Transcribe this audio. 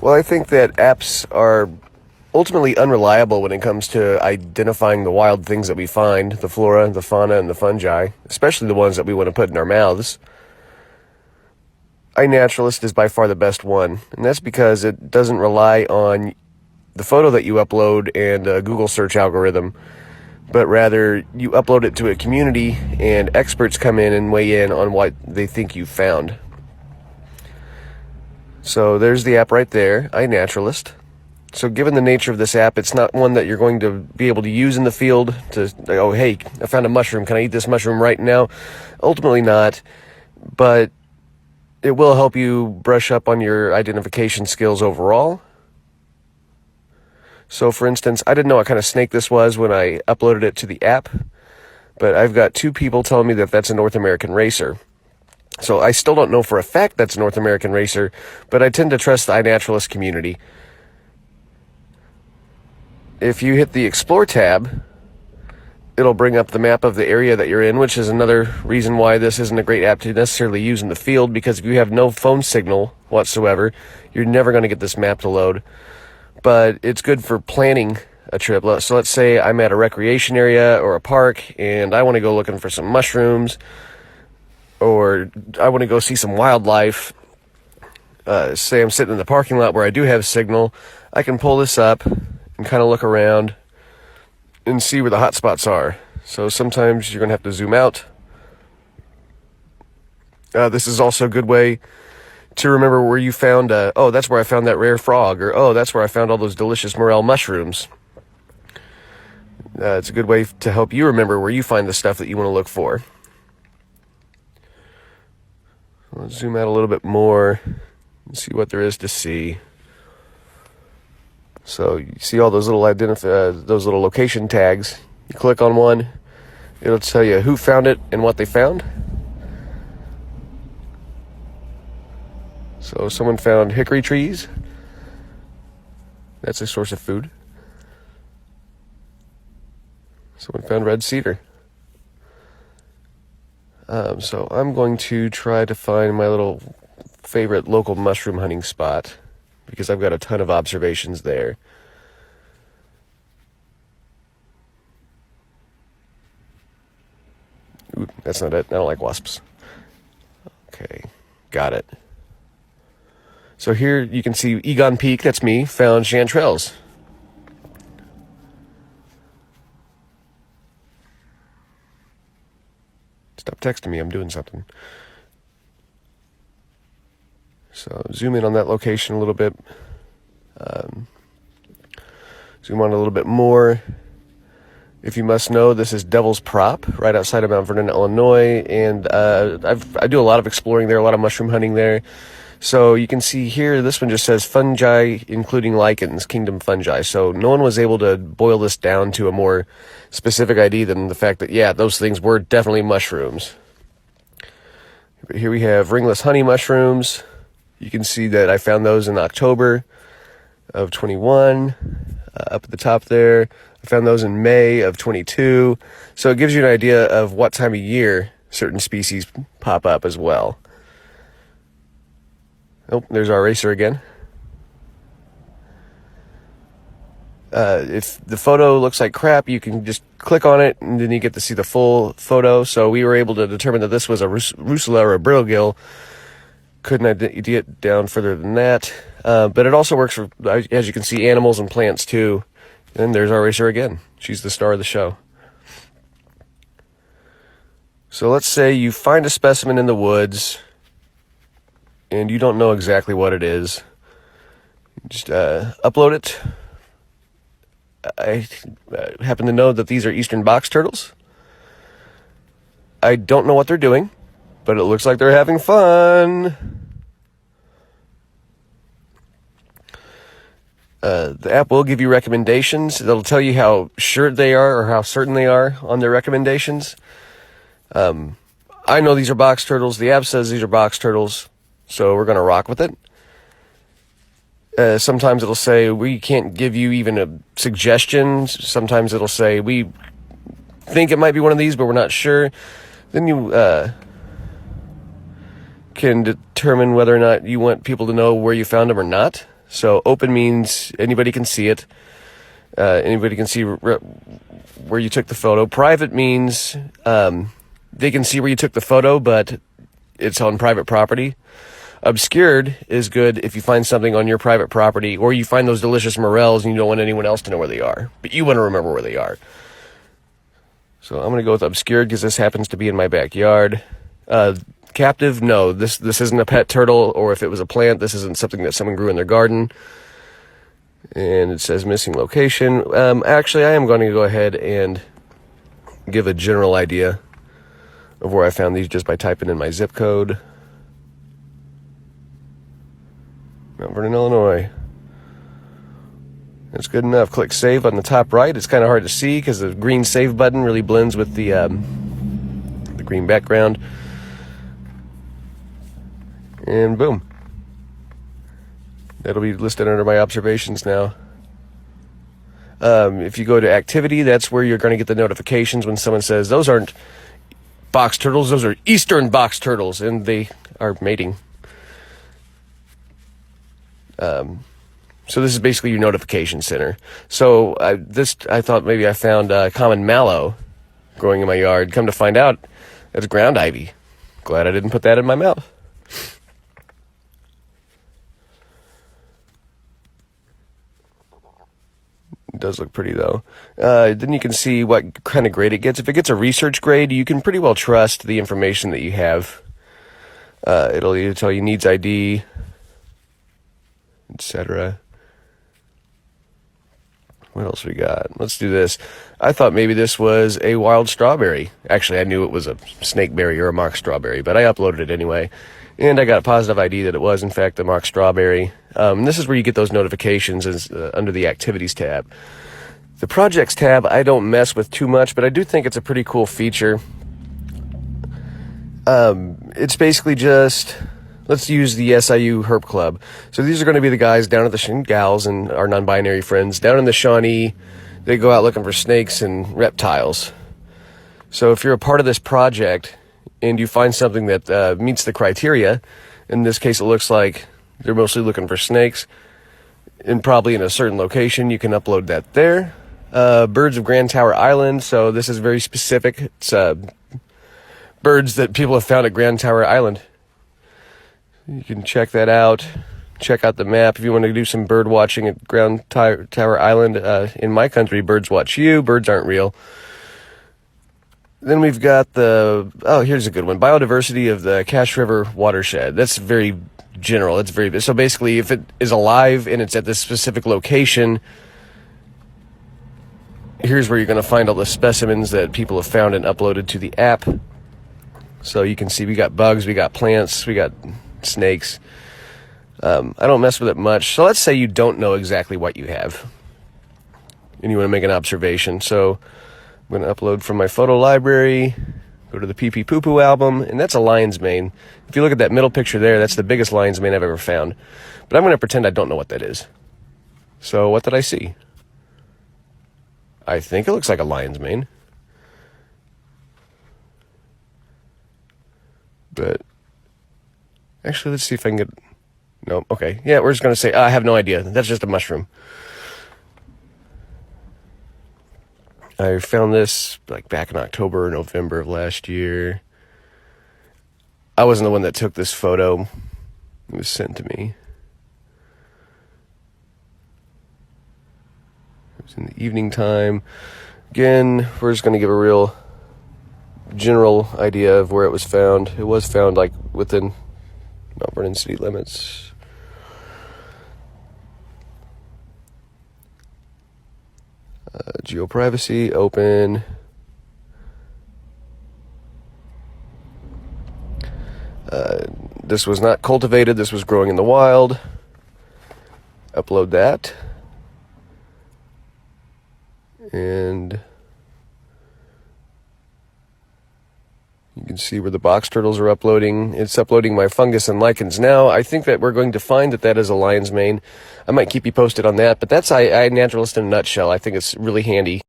Well, I think that apps are ultimately unreliable when it comes to identifying the wild things that we find, the flora, the fauna, and the fungi, especially the ones that we want to put in our mouths. iNaturalist is by far the best one, and that's because it doesn't rely on the photo that you upload and a Google search algorithm, but rather you upload it to a community and experts come in and weigh in on what they think you've found. So there's the app right there, iNaturalist. So given the nature of this app, it's not one that you're going to be able to use in the field to, oh, hey, I found a mushroom. Can I eat this mushroom right now? Ultimately not, but it will help you brush up on your identification skills overall. So for instance, I didn't know what kind of snake this was when I uploaded it to the app, but I've got 2 people telling me that that's a North American racer. So I still don't know for a fact that's a North American racer, but I tend to trust the iNaturalist community. If you hit the Explore tab, it'll bring up the map of the area that you're in, which is another reason why this isn't a great app to necessarily use in the field, because if you have no phone signal whatsoever, you're never going to get this map to load. But it's good for planning a trip. So let's say I'm at a recreation area or a park, and I want to go looking for some mushrooms, or I want to go see some wildlife. Say I'm sitting in the parking lot where I do have signal. I can pull this up and kind of look around and see where the hot spots are. So sometimes you're going to have to zoom out. This is also a good way to remember where you found, oh, that's where I found that rare frog, or oh, that's where I found all those delicious morel mushrooms. It's a good way to help you remember where you find the stuff that you want to look for. Let's zoom out a little bit more and see what there is to see. So you see all those little those little location tags. You click on one, it'll tell you who found it and what they found. So someone found hickory trees. That's a source of food. Someone found red cedar. So I'm going to try to find my little favorite local mushroom hunting spot, because I've got a ton of observations there. Ooh, that's not it. I don't like wasps. Okay, got it. So here you can see Egon Peak, that's me, found chanterelles. Stop texting me, I'm doing something. So zoom in on that location a little bit. Zoom on a little bit more. If you must know, this is Devil's Prop, right outside of Mount Vernon, Illinois, and I do a lot of exploring there, a lot of mushroom hunting there. So you can see here, this one just says fungi, including lichens, kingdom fungi. So no one was able to boil this down to a more specific ID than the fact that, yeah, those things were definitely mushrooms. But here we have ringless honey mushrooms. You can see that I found those in October of 21, up at the top there. I found those in May of 22. So it gives you an idea of what time of year certain species pop up as well. Oh, there's our racer again. If the photo looks like crap, you can just click on it and then you get to see the full photo. So we were able to determine that this was a Rusula or a brittle. Couldn't get down further than that. But it also works for, as you can see, animals and plants too. And there's our racer again. She's the star of the show. So let's say you find a specimen in the woods and you don't know exactly what it is. Just upload it. I happen to know that these are eastern box turtles. I don't know what they're doing, but it looks like they're having fun. The app will give you recommendations. It'll tell you how sure they are or how certain they are on their recommendations. I know these are box turtles. The app says these are box turtles, so we're going to rock with it. Sometimes it'll say, we can't give you even a suggestion. Sometimes it'll say, we think it might be one of these, but we're not sure. Then you can determine whether or not you want people to know where you found them or not. So open means anybody can see it. Anybody can see where you took the photo. Private means they can see where you took the photo, but it's on private property. Obscured is good if you find something on your private property, or you find those delicious morels and you don't want anyone else to know where they are, but you want to remember where they are. So I'm going to go with obscured because this happens to be in my backyard. Captive, no, this isn't a pet turtle, or if it was a plant, this isn't something that someone grew in their garden. And it says missing location. Actually, I am going to go ahead and give a general idea of where I found these just by typing in my zip code. Mount Vernon, Illinois. That's good enough. Click save on the top right. It's kind of hard to see because the green save button really blends with the green background. And boom. That'll be listed under my observations now. If you go to activity, that's where you're going to get the notifications when someone says, those aren't box turtles, those are eastern box turtles, and they are mating. So this is basically your notification center. So I thought maybe I found common mallow growing in my yard. Come to find out, that's ground ivy. Glad I didn't put that in my mouth. It does look pretty, though. Then you can see what kind of grade it gets. If it gets a research grade, you can pretty well trust the information that you have. It'll either tell you needs ID, etc. What else we got? Let's do this. I thought maybe this was a wild strawberry. Actually, I knew it was a snakeberry or a mock strawberry, but I uploaded it anyway. And I got a positive ID that it was, in fact, a mock strawberry. This is where you get those notifications under the Activities tab. The Projects tab, I don't mess with too much, but I do think it's a pretty cool feature. It's basically just, let's use the SIU Herp Club. So these are going to be the guys down at the gals and our non-binary friends down in the Shawnee. They go out looking for snakes and reptiles. So if you're a part of this project and you find something that meets the criteria, in this case it looks like they're mostly looking for snakes, and probably in a certain location, you can upload that there. Birds of Grand Tower Island, so this is very specific. It's birds that people have found at Grand Tower Island. You can check that out. Check out the map if you want to do some bird watching at Grand Tower Island. In my country, birds watch you. Birds aren't real. Then we've got here's a good one. Biodiversity of the Cache River watershed. That's very general. It's very, so basically if it is alive and it's at this specific location, here's where you're going to find all the specimens that people have found and uploaded to the app. So you can see we got bugs, we got plants, we got snakes. I don't mess with it much. So let's say you don't know exactly what you have and you want to make an observation. So I'm going to upload from my photo library, go to the Pee Pee Poo Poo album, and that's a lion's mane. If you look at that middle picture there, that's the biggest lion's mane I've ever found. But I'm going to pretend I don't know what that is. So what did I see? I think it looks like a lion's mane. But actually, let's see if I can get... No, okay. Yeah, we're just going to say, I have no idea. That's just a mushroom. I found this like back in October or November of last year. I wasn't the one that took this photo. It was sent to me. It was in the evening time. Again, we're just going to give a real general idea of where it was found. It was found like within Mount Vernon city limits. Geoprivacy, open. This was not cultivated. This was growing in the wild. Upload that. And you can see where the box turtles are uploading. It's uploading my fungus and lichens now. I think that we're going to find that that is a lion's mane. I might keep you posted on that, but that's iNaturalist in a nutshell. I think it's really handy.